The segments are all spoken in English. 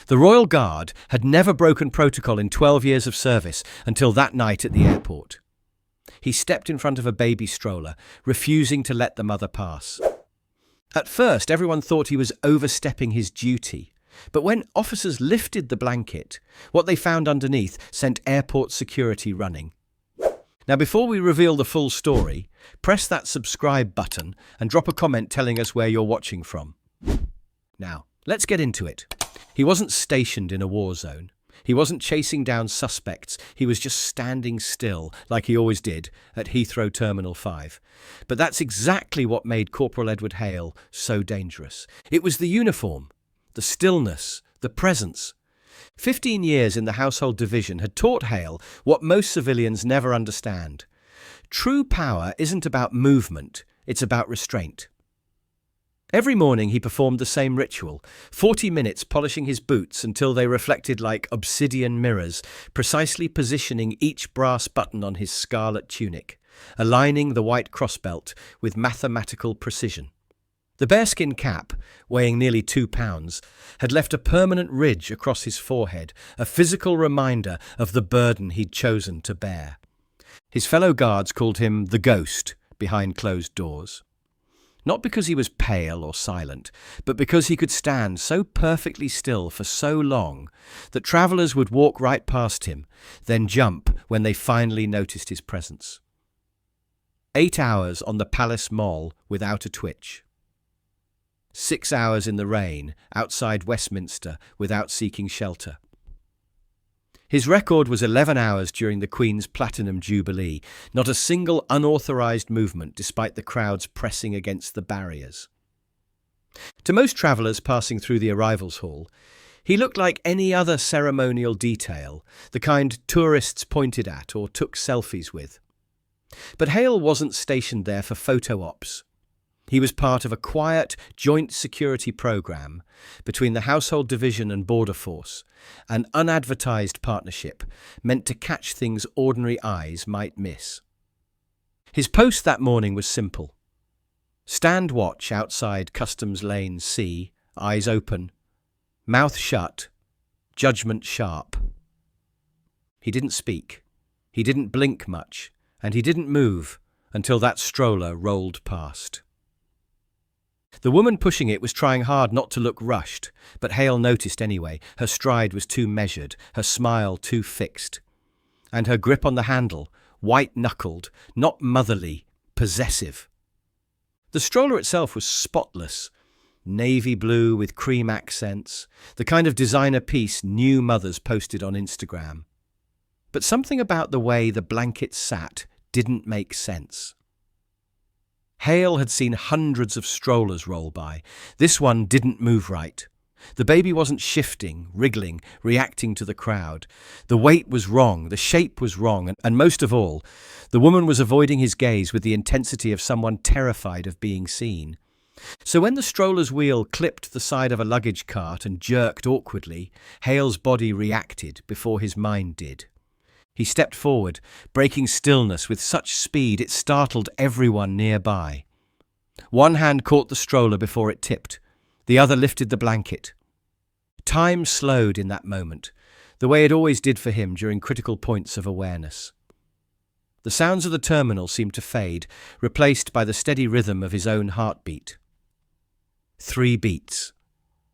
The Royal Guard had never broken protocol in 12 years of service until that night at the airport. He stepped in front of a baby stroller, refusing to let the mother pass. At first, everyone thought he was overstepping his duty, but when officers lifted the blanket, what they found underneath sent airport security running. Now, before we reveal the full story, press that subscribe button and drop a comment telling us where you're watching from. Now, let's get into it. He wasn't stationed in a war zone. He wasn't chasing down suspects. He was just standing still, like he always did, at Heathrow Terminal 5. But that's exactly what made Corporal Edward Hale so dangerous. It was the uniform, the stillness, the presence. 15 years in the household division had taught Hale what most civilians never understand. True power isn't about movement, it's about restraint. Every morning he performed the same ritual, 40 minutes polishing his boots until they reflected like obsidian mirrors, precisely positioning each brass button on his scarlet tunic, aligning the white crossbelt with mathematical precision. The bearskin cap, weighing nearly 2 pounds, had left a permanent ridge across his forehead, a physical reminder of the burden he'd chosen to bear. His fellow guards called him the ghost behind closed doors. Not because he was pale or silent, but because he could stand so perfectly still for so long that travellers would walk right past him, then jump when they finally noticed his presence. 8 hours on the Palace Mall without a twitch. 6 hours in the rain outside Westminster without seeking shelter. His record was 11 hours during the Queen's Platinum Jubilee, not a single unauthorised movement despite the crowds pressing against the barriers. To most travellers passing through the arrivals hall, he looked like any other ceremonial detail, the kind tourists pointed at or took selfies with. But Hale wasn't stationed there for photo ops. He was part of a quiet joint security program between the Household Division and Border Force, an unadvertised partnership meant to catch things ordinary eyes might miss. His post that morning was simple. Stand watch outside Customs Lane C, eyes open, mouth shut, judgment sharp. He didn't speak, he didn't blink much, and he didn't move until that stroller rolled past. The woman pushing it was trying hard not to look rushed, but Hale noticed anyway. Her stride was too measured, her smile too fixed. And her grip on the handle, white-knuckled, not motherly, possessive. The stroller itself was spotless, navy blue with cream accents, the kind of designer piece new mothers posted on Instagram. But something about the way the blanket sat didn't make sense. Hale had seen hundreds of strollers roll by. This one didn't move right. The baby wasn't shifting, wriggling, reacting to the crowd. The weight was wrong, the shape was wrong, and most of all, the woman was avoiding his gaze with the intensity of someone terrified of being seen. So when the stroller's wheel clipped the side of a luggage cart and jerked awkwardly, Hale's body reacted before his mind did. He stepped forward, breaking stillness with such speed it startled everyone nearby. One hand caught the stroller before it tipped. The other lifted the blanket. Time slowed in that moment, the way it always did for him during critical points of awareness. The sounds of the terminal seemed to fade, replaced by the steady rhythm of his own heartbeat. 3 beats.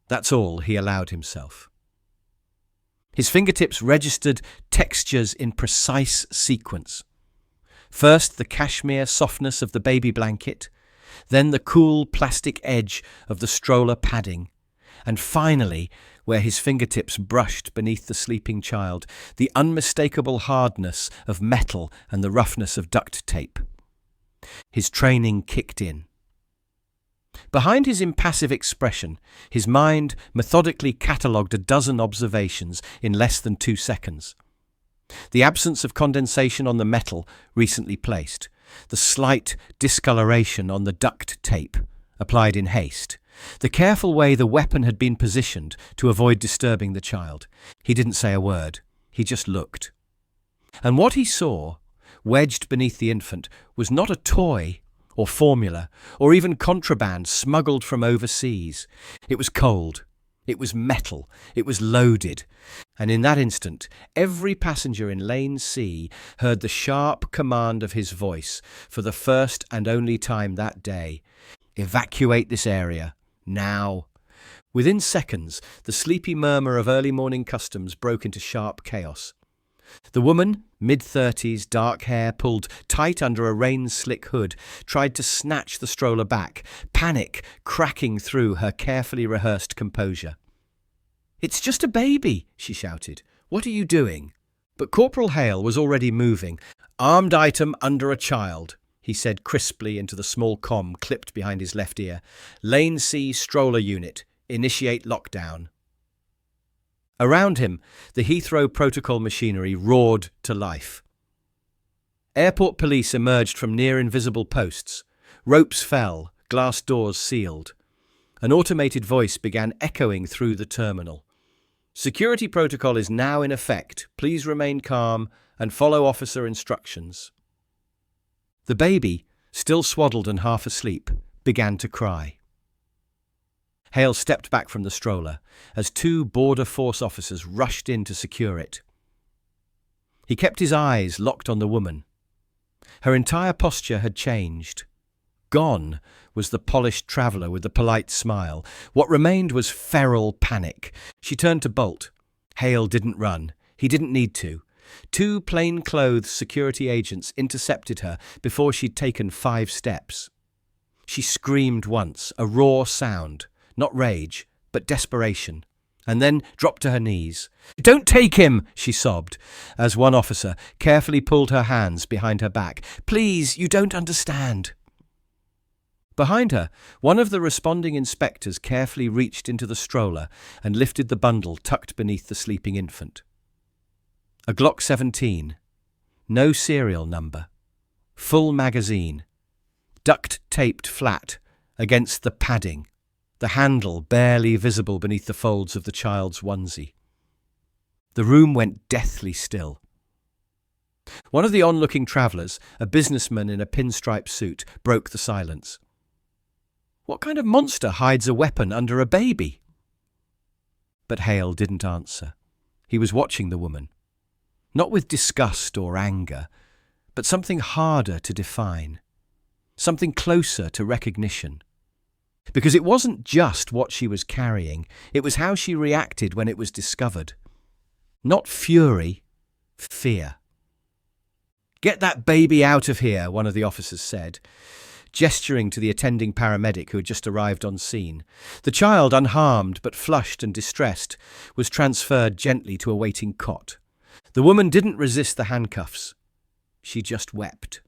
That's all he allowed himself. His fingertips registered textures in precise sequence. First, the cashmere softness of the baby blanket, then the cool plastic edge of the stroller padding, and finally, where his fingertips brushed beneath the sleeping child, the unmistakable hardness of metal and the roughness of duct tape. His training kicked in. Behind his impassive expression, his mind methodically catalogued a dozen observations in less than 2 seconds. The absence of condensation on the metal recently placed, the slight discoloration on the duct tape applied in haste, the careful way the weapon had been positioned to avoid disturbing the child. He didn't say a word, he just looked. And what he saw, wedged beneath the infant, was not a toy or formula, or even contraband smuggled from overseas. It was cold, It was metal, it was loaded, and in that instant, every passenger in Lane C heard the sharp command of his voice for the first and only time that day. Evacuate this area, now. Within seconds, the sleepy murmur of early morning customs broke into sharp chaos. The woman, mid-30s, dark hair pulled tight under a rain-slick hood, tried to snatch the stroller back, panic cracking through her carefully rehearsed composure. "It's just a baby," she shouted. "What are you doing?" But Corporal Hale was already moving. "Armed item under a child," he said crisply into the small comm clipped behind his left ear. "Lane C stroller unit. Initiate lockdown." Around him, the Heathrow protocol machinery roared to life. Airport police emerged from near-invisible posts. Ropes fell, glass doors sealed. An automated voice began echoing through the terminal. "Security protocol is now in effect. Please remain calm and follow officer instructions." The baby, still swaddled and half asleep, began to cry. Hale stepped back from the stroller as two Border Force officers rushed in to secure it. He kept his eyes locked on the woman. Her entire posture had changed. Gone was the polished traveller with the polite smile. What remained was feral panic. She turned to bolt. Hale didn't run. He didn't need to. Two plain-clothed security agents intercepted her before she'd taken 5 steps. She screamed once, a raw sound. Not rage, but desperation, and then dropped to her knees. "Don't take him!" she sobbed, as one officer carefully pulled her hands behind her back. "Please, you don't understand." Behind her, one of the responding inspectors carefully reached into the stroller and lifted the bundle tucked beneath the sleeping infant. A Glock 17. No serial number. Full magazine. Duct-taped flat against the padding. The handle barely visible beneath the folds of the child's onesie. The room went deathly still. One of the onlooking travellers, a businessman in a pinstripe suit, broke the silence. "What kind of monster hides a weapon under a baby?" But Hale didn't answer. He was watching the woman. Not with disgust or anger, but something harder to define. Something closer to recognition. Because it wasn't just what she was carrying, it was how she reacted when it was discovered. Not fury, fear. "Get that baby out of here," one of the officers said, gesturing to the attending paramedic who had just arrived on scene. The child, unharmed but flushed and distressed, was transferred gently to a waiting cot. The woman didn't resist the handcuffs. She just wept.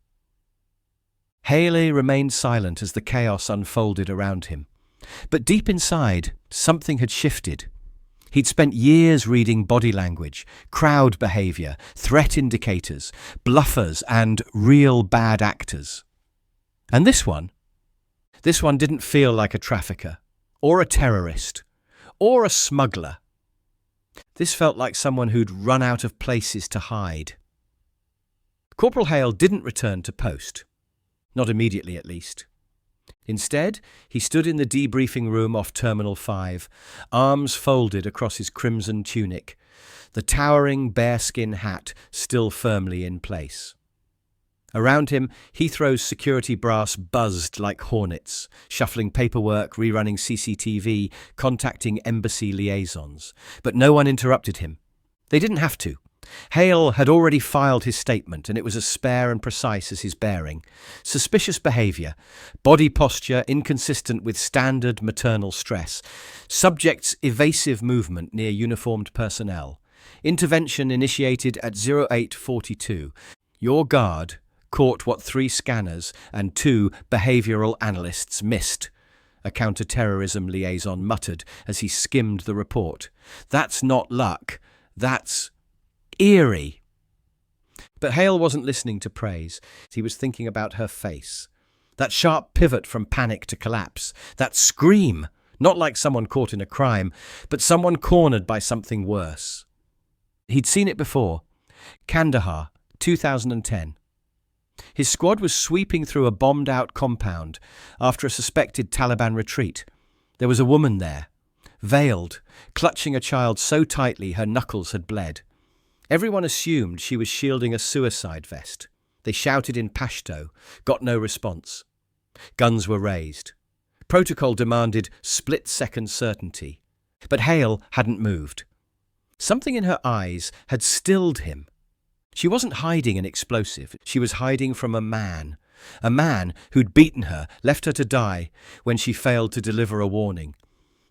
Haley remained silent as the chaos unfolded around him. But deep inside, something had shifted. He'd spent years reading body language, crowd behaviour, threat indicators, bluffers, and real bad actors. And this one didn't feel like a trafficker, or a terrorist, or a smuggler. This felt like someone who'd run out of places to hide. Corporal Hale didn't return to post. Not immediately, at least. Instead, he stood in the debriefing room off Terminal 5, arms folded across his crimson tunic, the towering bearskin hat still firmly in place. Around him, Heathrow's security brass buzzed like hornets, shuffling paperwork, rerunning CCTV, contacting embassy liaisons. But no one interrupted him. They didn't have to. Hale had already filed his statement, and it was as spare and precise as his bearing. Suspicious behaviour, body posture inconsistent with standard maternal stress, subject's evasive movement near uniformed personnel. Intervention initiated at 0842. Your guard caught what 3 scanners and 2 behavioural analysts missed, a counter-terrorism liaison muttered as he skimmed the report. That's not luck. That's eerie. But Hale wasn't listening to praise. He was thinking about her face. That sharp pivot from panic to collapse. That scream, not like someone caught in a crime, but someone cornered by something worse. He'd seen it before. Kandahar, 2010. His squad was sweeping through a bombed-out compound after a suspected Taliban retreat. There was a woman there, veiled, clutching a child so tightly her knuckles had bled. Everyone assumed she was shielding a suicide vest. They shouted in Pashto, got no response. Guns were raised. Protocol demanded split-second certainty. But Hale hadn't moved. Something in her eyes had stilled him. She wasn't hiding an explosive. She was hiding from a man who'd beaten her, left her to die when she failed to deliver a warning.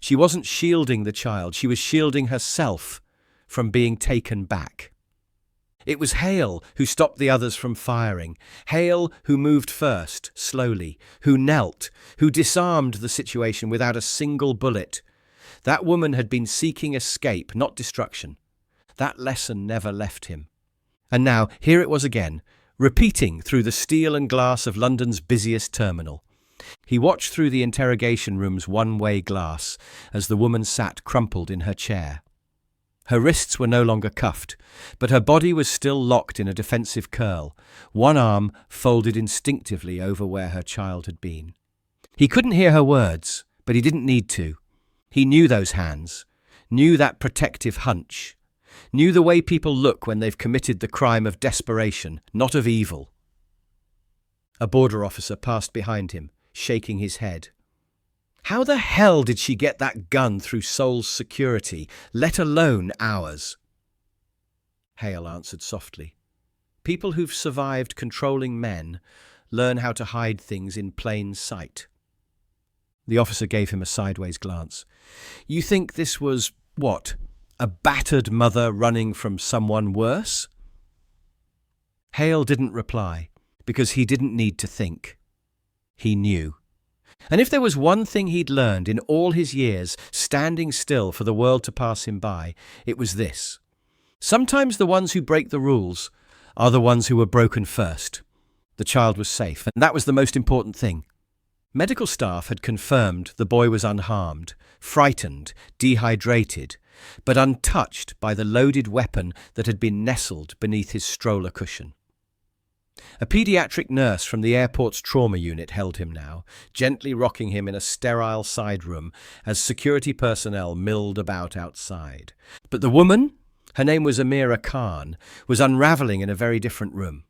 She wasn't shielding the child. She was shielding herself from being taken back. It was Hale who stopped the others from firing. Hale who moved first, slowly, who knelt, who disarmed the situation without a single bullet. That woman had been seeking escape, not destruction. That lesson never left him. And now, here it was again, repeating through the steel and glass of London's busiest terminal. He watched through the interrogation room's one-way glass as the woman sat crumpled in her chair. Her wrists were no longer cuffed, but her body was still locked in a defensive curl, one arm folded instinctively over where her child had been. He couldn't hear her words, but he didn't need to. He knew those hands, knew that protective hunch, knew the way people look when they've committed the crime of desperation, not of evil. A border officer passed behind him, shaking his head. How the hell did she get that gun through Seoul's security, let alone ours? Hale answered softly. People who've survived controlling men learn how to hide things in plain sight. The officer gave him a sideways glance. You think this was, what, a battered mother running from someone worse? Hale didn't reply, because he didn't need to think. He knew. And if there was one thing he'd learned in all his years standing still for the world to pass him by, it was this. Sometimes the ones who break the rules are the ones who were broken first. The child was safe, and that was the most important thing. Medical staff had confirmed the boy was unharmed, frightened, dehydrated, but untouched by the loaded weapon that had been nestled beneath his stroller cushion. A paediatric nurse from the airport's trauma unit held him now, gently rocking him in a sterile side room as security personnel milled about outside. But the woman, her name was Amira Khan, was unraveling in a very different room.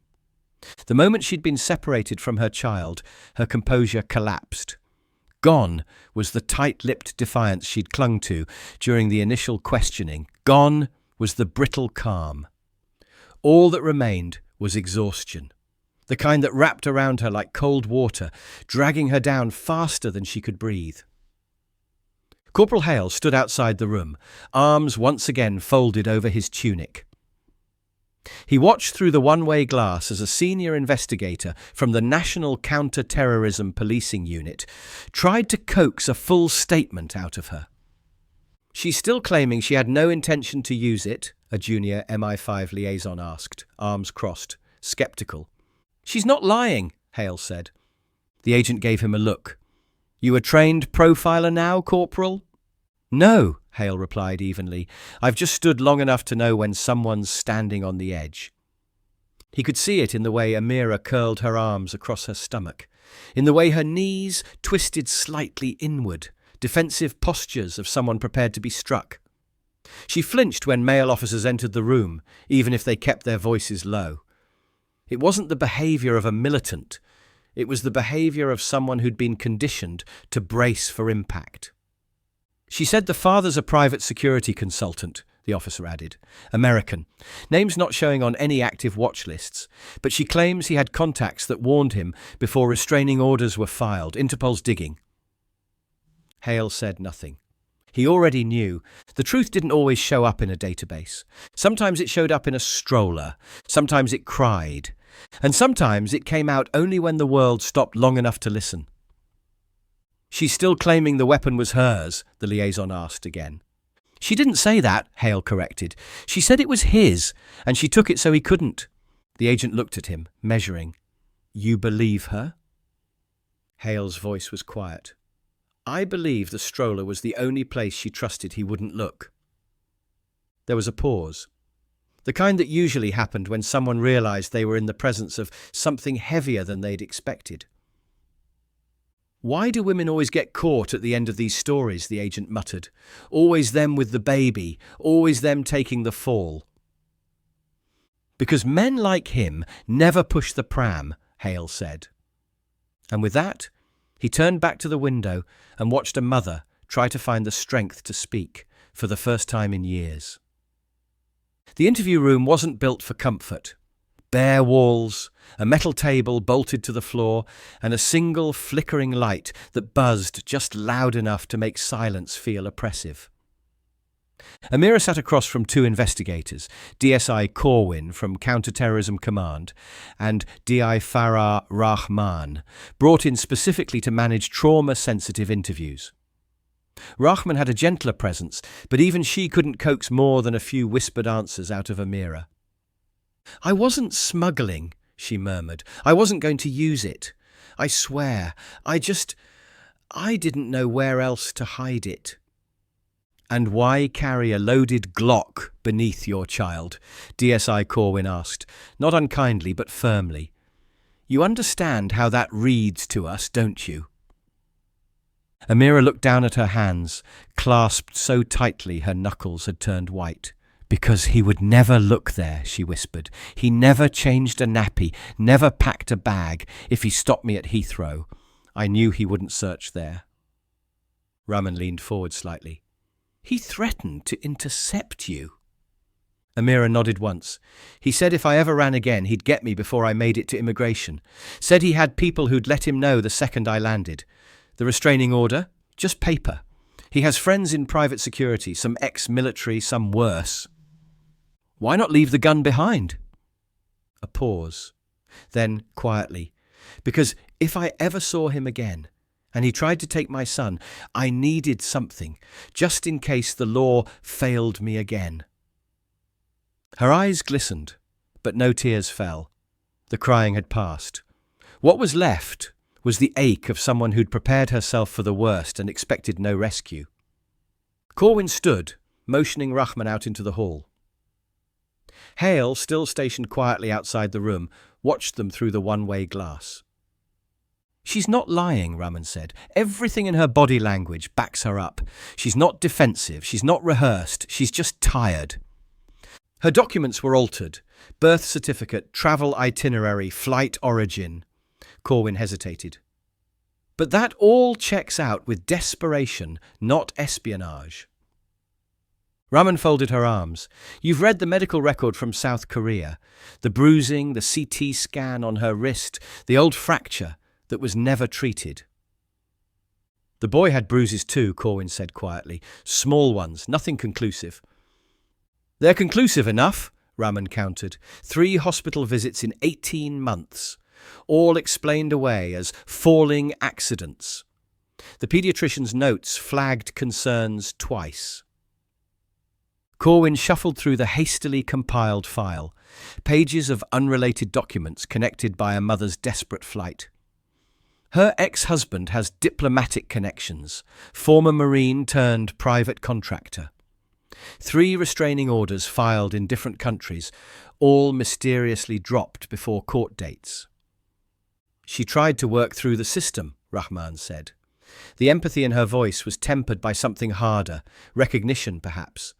The moment she'd been separated from her child, her composure collapsed. Gone was the tight-lipped defiance she'd clung to during the initial questioning. Gone was the brittle calm. All that remained was exhaustion, the kind that wrapped around her like cold water, dragging her down faster than she could breathe. Corporal Hale stood outside the room, arms once again folded over his tunic. He watched through the one-way glass as a senior investigator from the National Counter-Terrorism Policing Unit tried to coax a full statement out of her. She's still claiming she had no intention to use it, a junior MI5 liaison asked, arms crossed, skeptical. She's not lying, Hale said. The agent gave him a look. You a trained profiler now, Corporal? No, Hale replied evenly. I've just stood long enough to know when someone's standing on the edge. He could see it in the way Amira curled her arms across her stomach, in the way her knees twisted slightly inward, defensive postures of someone prepared to be struck. She flinched when male officers entered the room, even if they kept their voices low. It wasn't the behaviour of a militant. It was the behaviour of someone who'd been conditioned to brace for impact. She said the father's a private security consultant, the officer added. American. Name's not showing on any active watch lists, but she claims he had contacts that warned him before restraining orders were filed. Interpol's digging. Hale said nothing. He already knew. The truth didn't always show up in a database. Sometimes it showed up in a stroller. Sometimes it cried. And sometimes it came out only when the world stopped long enough to listen. She's still claiming the weapon was hers, the liaison asked again. She didn't say that, Hale corrected. She said it was his, and she took it so he couldn't. The agent looked at him, measuring. You believe her? Hale's voice was quiet. I believe the stroller was the only place she trusted he wouldn't look. There was a pause. The kind that usually happened when someone realized they were in the presence of something heavier than they'd expected. Why do women always get caught at the end of these stories, the agent muttered. Always them with the baby, always them taking the fall. Because men like him never push the pram, Hale said. And with that, he turned back to the window and watched a mother try to find the strength to speak for the first time in years. The interview room wasn't built for comfort. Bare walls, a metal table bolted to the floor, and a single flickering light that buzzed just loud enough to make silence feel oppressive. Amira sat across from two investigators, DSI Corwin from Counterterrorism Command and DI Farah Rahman, brought in specifically to manage trauma-sensitive interviews. Rahman had a gentler presence, but even she couldn't coax more than a few whispered answers out of Amira. "I wasn't smuggling," she murmured. "I wasn't going to use it. I swear. I didn't know where else to hide it." "And why carry a loaded Glock beneath your child?" DSI Corwin asked, not unkindly but firmly. "You understand how that reads to us, don't you?" Amira looked down at her hands, clasped so tightly her knuckles had turned white. "Because he would never look there," she whispered. "He never changed a nappy, never packed a bag. If he stopped me at Heathrow, I knew he wouldn't search there." Rahman leaned forward slightly. "He threatened to intercept you." Amira nodded once. "He said if I ever ran again, he'd get me before I made it to immigration. Said he had people who'd let him know the second I landed. The restraining order? Just paper. He has friends in private security, some ex-military, some worse." "Why not leave the gun behind?" A pause. Then, quietly, "Because if I ever saw him again, and he tried to take my son, I needed something, just in case the law failed me again." Her eyes glistened, but no tears fell. The crying had passed. What was left was the ache of someone who'd prepared herself for the worst and expected no rescue. Corwin stood, motioning Rahman out into the hall. Hale, still stationed quietly outside the room, watched them through the one-way glass. "She's not lying," Rahman said. "Everything in her body language backs her up. She's not defensive, she's not rehearsed, she's just tired." Her documents were altered. Birth certificate, travel itinerary, flight origin. Corwin hesitated. "But that all checks out with desperation, not espionage." Rahman folded her arms. "You've read the medical record from South Korea. The bruising, the CT scan on her wrist, the old fracture that was never treated." "The boy had bruises too," Corwin said quietly. "Small ones, nothing conclusive." "They're conclusive enough," Rahman countered. 3 hospital visits in 18 months. All explained away as falling accidents. The paediatrician's notes flagged concerns twice. Corwin shuffled through the hastily compiled file, pages of unrelated documents connected by a mother's desperate flight. Her ex-husband has diplomatic connections, former Marine turned private contractor. 3 restraining orders filed in different countries, all mysteriously dropped before court dates. "She tried to work through the system," Rahman said. The empathy in her voice was tempered by something harder, recognition perhaps.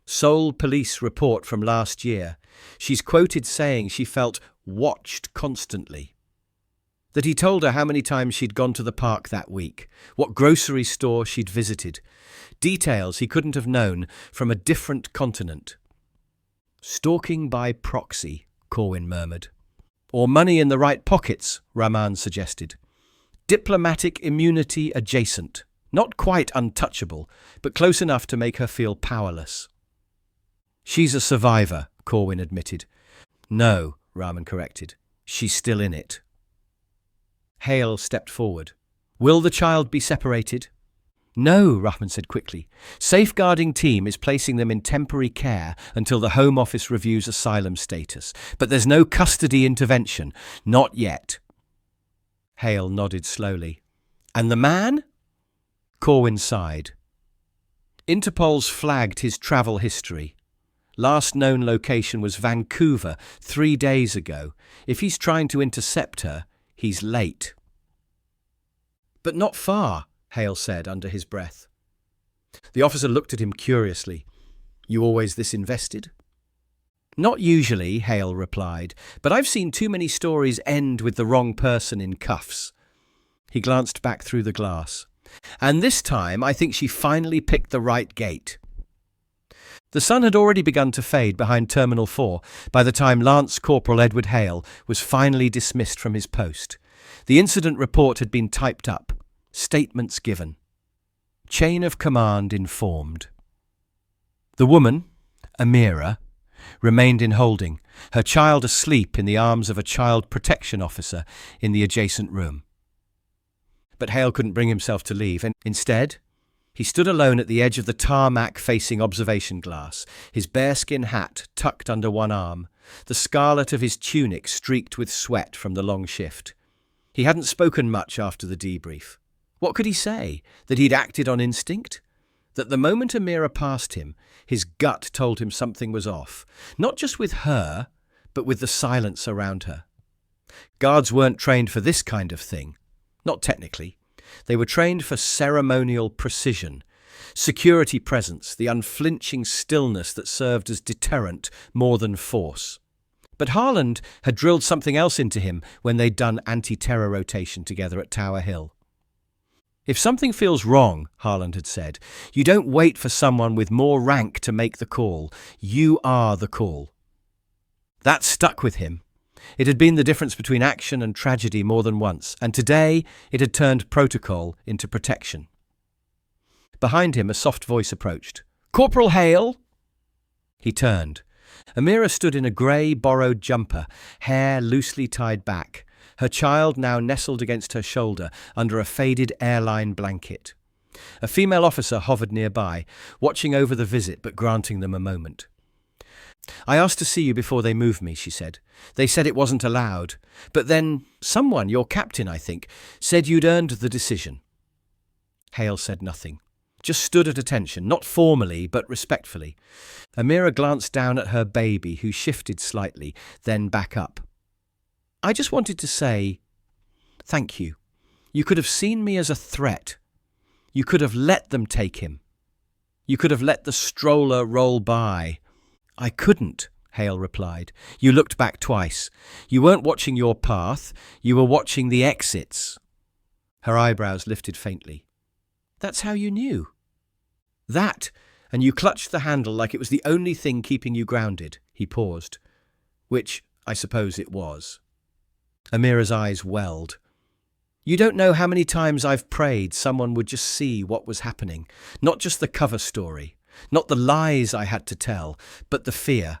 Seoul police report from last year. She's quoted saying she felt watched constantly. That he told her how many times she'd gone to the park that week, what grocery store she'd visited. Details he couldn't have known from a different continent. "Stalking by proxy," Corwin murmured. "Or money in the right pockets," Rahman suggested. "Diplomatic immunity adjacent. Not quite untouchable, but close enough to make her feel powerless." "She's a survivor," Corwin admitted. "No," Rahman corrected. "She's still in it." Hale stepped forward. "Will the child be separated?" "No," Rahman said quickly. "Safeguarding team is placing them in temporary care until the Home Office reviews asylum status. But there's no custody intervention. Not yet." Hale nodded slowly. "And the man?" Corwin sighed. Interpol's flagged his travel history. Last known location was Vancouver 3 days ago. If he's trying to intercept her, he's late. But not far, Hale said under his breath. The officer looked at him curiously. You always this invested? Not usually, Hale replied, but I've seen too many stories end with the wrong person in cuffs. He glanced back through the glass. And this time I think she finally picked the right gate. The sun had already begun to fade behind Terminal 4 by the time Lance Corporal Edward Hale was finally dismissed from his post. The incident report had been typed up. Statements given. Chain of command informed. The woman, Amira, remained in holding, her child asleep in the arms of a child protection officer in the adjacent room. But Hale couldn't bring himself to leave, and instead, he stood alone at the edge of the tarmac facing observation glass, his bearskin hat tucked under one arm, the scarlet of his tunic streaked with sweat from the long shift. He hadn't spoken much after the debrief. What could he say? That he'd acted on instinct? That the moment Amira passed him, his gut told him something was off, not just with her, but with the silence around her. Guards weren't trained for this kind of thing. Not technically. They were trained for ceremonial precision, security presence, the unflinching stillness that served as deterrent more than force. But Harland had drilled something else into him when they'd done anti-terror rotation together at Tower Hill. If something feels wrong, Harland had said, you don't wait for someone with more rank to make the call. You are the call. That stuck with him. It had been the difference between action and tragedy more than once, and today it had turned protocol into protection. Behind him, a soft voice approached. Corporal Hale! He turned. Amira stood in a grey, borrowed jumper, hair loosely tied back, her child now nestled against her shoulder under a faded airline blanket. A female officer hovered nearby, watching over the visit but granting them a moment. I asked to see you before they moved me, she said. They said it wasn't allowed. But then someone, your captain, I think, said you'd earned the decision. Hale said nothing, just stood at attention, not formally but respectfully. Amira glanced down at her baby, who shifted slightly, then back up. I just wanted to say, thank you. You could have seen me as a threat. You could have let them take him. You could have let the stroller roll by. I couldn't, Hale replied. You looked back twice. You weren't watching your path, you were watching the exits. Her eyebrows lifted faintly. That's how you knew. That, and you clutched the handle like it was the only thing keeping you grounded. He paused. Which, I suppose it was. Amira's eyes welled. You don't know how many times I've prayed someone would just see what was happening, not just the cover story. Not the lies I had to tell, but the fear.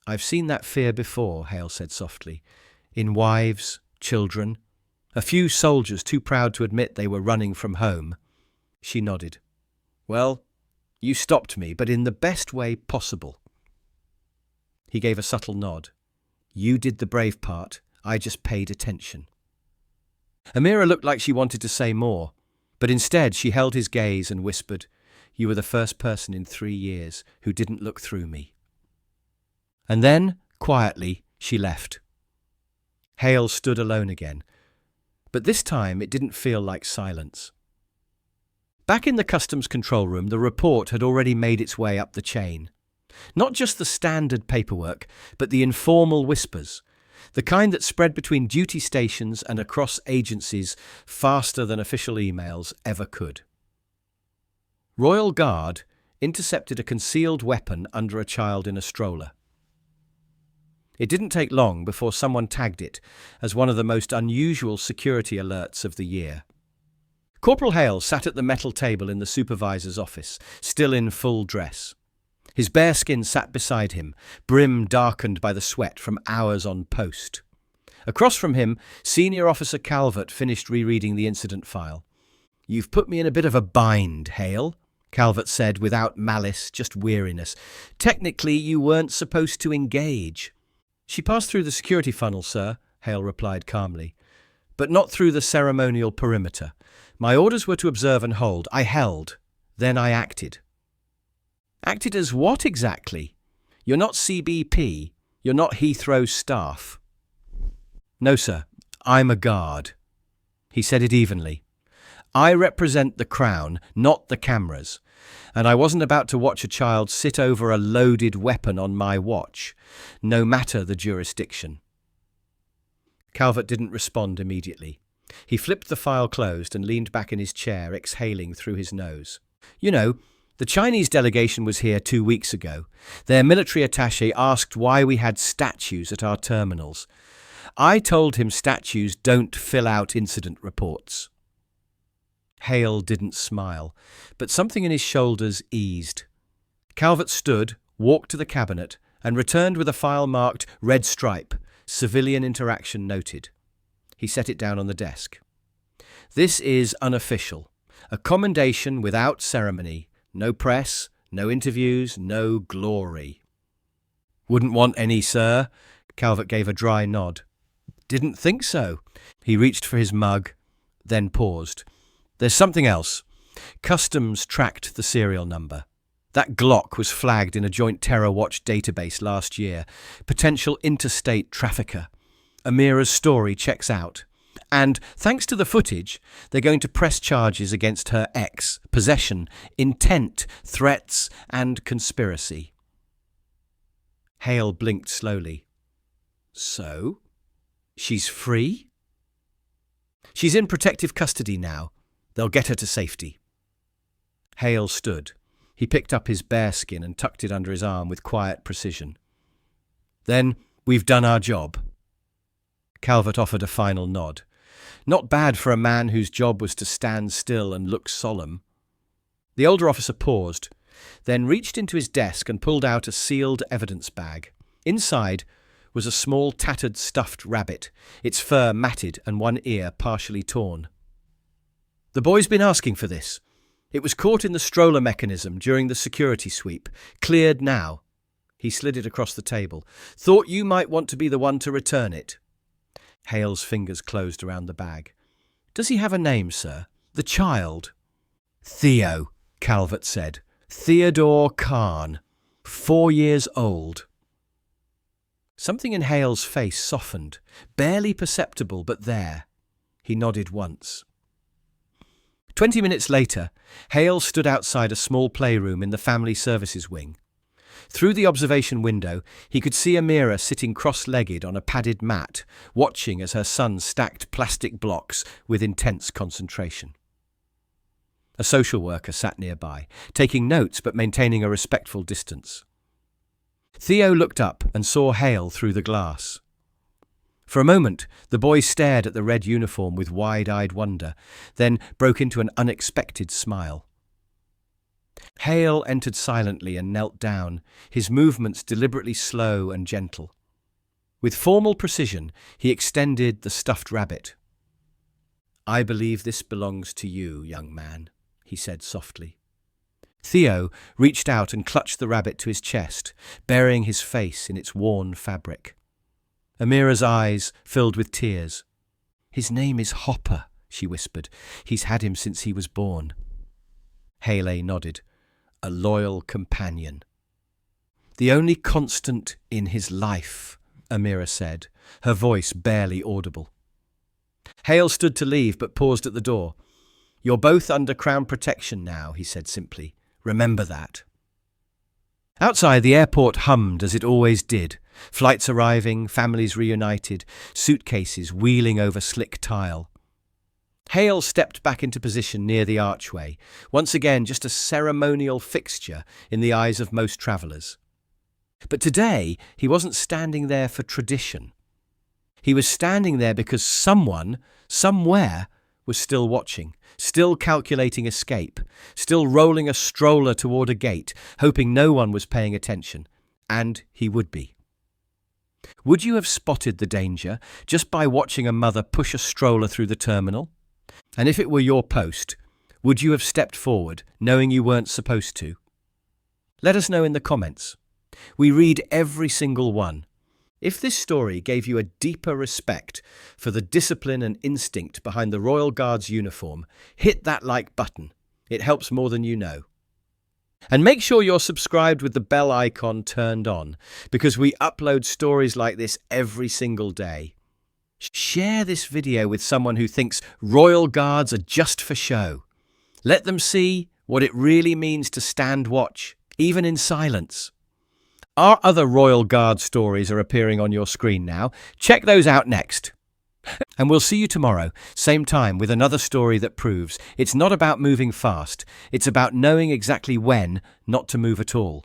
I've seen that fear before, Hale said softly. In wives, children, a few soldiers too proud to admit they were running from home. She nodded. Well, you stopped me, but in the best way possible. He gave a subtle nod. You did the brave part. I just paid attention. Amira looked like she wanted to say more, but instead she held his gaze and whispered, You were the first person in 3 years who didn't look through me. And then, quietly, she left. Hale stood alone again, but this time it didn't feel like silence. Back in the customs control room, the report had already made its way up the chain. Not just the standard paperwork, but the informal whispers, the kind that spread between duty stations and across agencies faster than official emails ever could. Royal Guard intercepted a concealed weapon under a child in a stroller. It didn't take long before someone tagged it as one of the most unusual security alerts of the year. Corporal Hale sat at the metal table in the supervisor's office, still in full dress. His bearskin sat beside him, brim darkened by the sweat from hours on post. Across from him, Senior Officer Calvert finished rereading the incident file. You've put me in a bit of a bind, Hale, Calvert said without malice, just weariness. Technically, you weren't supposed to engage. She passed through the security funnel, sir, Hale replied calmly, but not through the ceremonial perimeter. My orders were to observe and hold. I held. Then I acted. Acted as what exactly? You're not CBP. You're not Heathrow staff. No, sir. I'm a guard. He said it evenly. I represent the Crown, not the cameras, and I wasn't about to watch a child sit over a loaded weapon on my watch, no matter the jurisdiction. Calvert didn't respond immediately. He flipped the file closed and leaned back in his chair, exhaling through his nose. You know, the Chinese delegation was here 2 weeks ago. Their military attaché asked why we had statues at our terminals. I told him statues don't fill out incident reports. Hale didn't smile, but something in his shoulders eased. Calvert stood, walked to the cabinet, and returned with a file marked Red Stripe, Civilian Interaction Noted. He set it down on the desk. This is unofficial. A commendation without ceremony. No press, no interviews, no glory. Wouldn't want any, sir. Calvert gave a dry nod. Didn't think so. He reached for his mug, then paused. There's something else. Customs tracked the serial number. That Glock was flagged in a Joint Terror Watch database last year. Potential interstate trafficker. Amira's story checks out. And, thanks to the footage, they're going to press charges against her ex, possession, intent, threats, and conspiracy. Hale blinked slowly. So? She's free? She's in protective custody now. They'll get her to safety. Hale stood. He picked up his bearskin and tucked it under his arm with quiet precision. Then we've done our job. Calvert offered a final nod. Not bad for a man whose job was to stand still and look solemn. The older officer paused, then reached into his desk and pulled out a sealed evidence bag. Inside was a small tattered stuffed rabbit, its fur matted and one ear partially torn. The boy's been asking for this. It was caught in the stroller mechanism during the security sweep. Cleared now. He slid it across the table. Thought you might want to be the one to return it. Hale's fingers closed around the bag. Does he have a name, sir? The child? Theo, Calvert said. Theodore Kahn. 4 years old. Something in Hale's face softened, barely perceptible, but there. He nodded once. 20 minutes later, Hale stood outside a small playroom in the family services wing. Through the observation window, he could see Amira sitting cross-legged on a padded mat, watching as her son stacked plastic blocks with intense concentration. A social worker sat nearby, taking notes but maintaining a respectful distance. Theo looked up and saw Hale through the glass. For a moment, the boy stared at the red uniform with wide-eyed wonder, then broke into an unexpected smile. Hale entered silently and knelt down, his movements deliberately slow and gentle. With formal precision, he extended the stuffed rabbit. I believe this belongs to you, young man, he said softly. Theo reached out and clutched the rabbit to his chest, burying his face in its worn fabric. Amira's eyes filled with tears. His name is Hopper, she whispered. He's had him since he was born. Hale nodded. A loyal companion. The only constant in his life, Amira said, her voice barely audible. Hale stood to leave but paused at the door. You're both under Crown protection now, he said simply. Remember that. Outside, the airport hummed as it always did. Flights arriving, families reunited, suitcases wheeling over slick tile. Hale stepped back into position near the archway, once again just a ceremonial fixture in the eyes of most travellers. But today, he wasn't standing there for tradition. He was standing there because someone, somewhere, was still watching, still calculating escape, still rolling a stroller toward a gate, hoping no one was paying attention. And he would be. Would you have spotted the danger just by watching a mother push a stroller through the terminal? And if it were your post, would you have stepped forward, knowing you weren't supposed to? Let us know in the comments. We read every single one. If this story gave you a deeper respect for the discipline and instinct behind the Royal Guard's uniform, hit that like button. It helps more than you know. And make sure you're subscribed with the bell icon turned on, because we upload stories like this every single day. Share this video with someone who thinks royal guards are just for show. Let them see what it really means to stand watch, even in silence. Our other royal guard stories are appearing on your screen now. Check those out next. And we'll see you tomorrow, same time, with another story that proves it's not about moving fast. It's about knowing exactly when not to move at all.